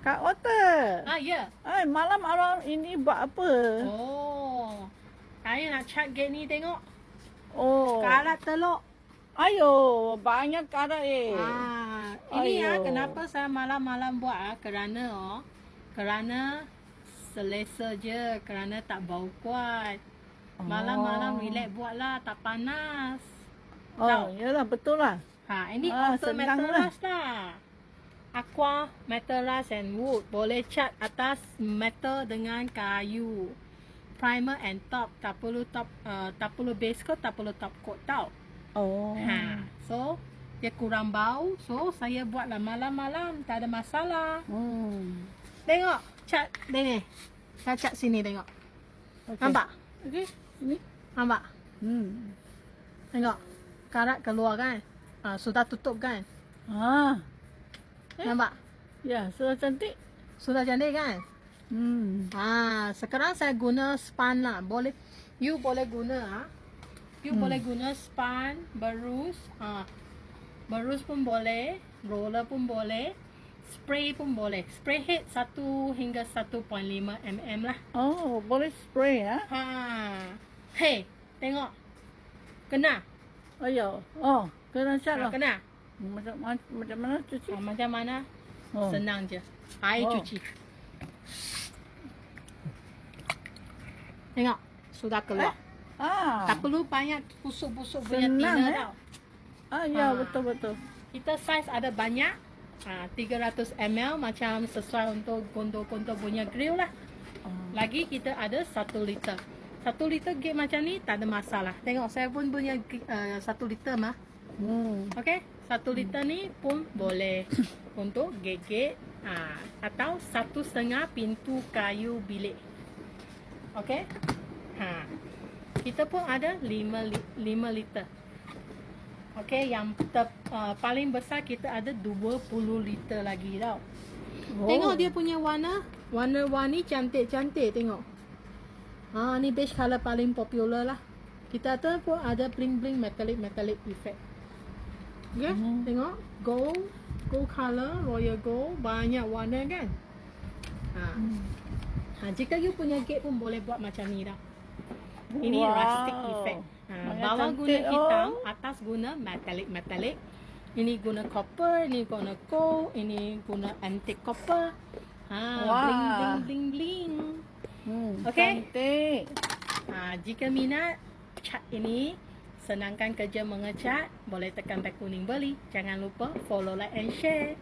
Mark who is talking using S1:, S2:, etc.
S1: Kat hotel.
S2: Ya.
S1: Malam orang ini buat apa?
S2: Oh. Saya nak cat gate ni tengok.
S1: Oh.
S2: Karat teluk.
S1: Ayo, banyak karat
S2: Ini
S1: Ayo.
S2: kenapa saya malam-malam buat kerana selesa je, kerana tak bau kuat. Malam-malam relax buatlah, tak panas.
S1: Oh, yalah betul lah.
S2: Ini auto
S1: senang
S2: mattress lah. Aqua mattress and wood. Boleh cat atas metal dengan kayu. Primer and top. Tak perlu base coat, tak perlu top coat tau.
S1: Oh.
S2: So dia kurang bau. So saya buatlah malam-malam, tak ada masalah. Tengok cat ni. Saya cat sini tengok.
S1: Okay.
S2: Nampak?
S1: Okey, sini.
S2: Nampak? Tengok. Karat keluar kan? Sudah tutup kan? Nampak?
S1: Ya, sudah cantik.
S2: Sudah cantik kan? Sekarang saya guna span lah. You boleh guna boleh guna span, berus, berus pun boleh, roller pun boleh, spray pun boleh. Spray head 1 hingga 1.5 mm lah.
S1: Oh, boleh spray ya?
S2: Hey, tengok. Kena.
S1: Ayo. Oh, kena cat lah.
S2: Kena.
S1: Macam mana cuci?
S2: Macam mana? Senang je. Air cuci. Tengok, sudah keluar. Tak perlu banyak busuk-busuk punya thinner tau.
S1: Ya, betul-betul.
S2: Kita saiz ada banyak. 300 ml macam sesuai untuk kontor-kontor punya grill lah. Lagi kita ada 1 liter. 1 liter gate macam ni tak ada masalah. Tengok saya pun punya 1 liter mah. Okay, 1 liter ni pun boleh untuk gate-gate atau 1,5 pintu kayu bilik. Okay. Kita pun ada 5 liter. Okay, yang paling besar kita ada 20 liter lagi tau. Tengok dia punya warna. Warna-warni cantik-cantik tengok. Ni beige color paling popular lah. Kita pun ada bling-bling metallic effect. Okay, tengok. Gold color, royal gold. Banyak warna kan. Jika you punya gate pun boleh buat macam ni dah. Ini rustic effect. Bawah guna hitam, atas guna metallic. Ini guna copper, ini guna gold, ini guna antique copper. Bling. Okay.
S1: Cantik.
S2: Jika minat cat ini, senangkan kerja mengecat, boleh tekan beg kuning beli. Jangan lupa follow, like and share.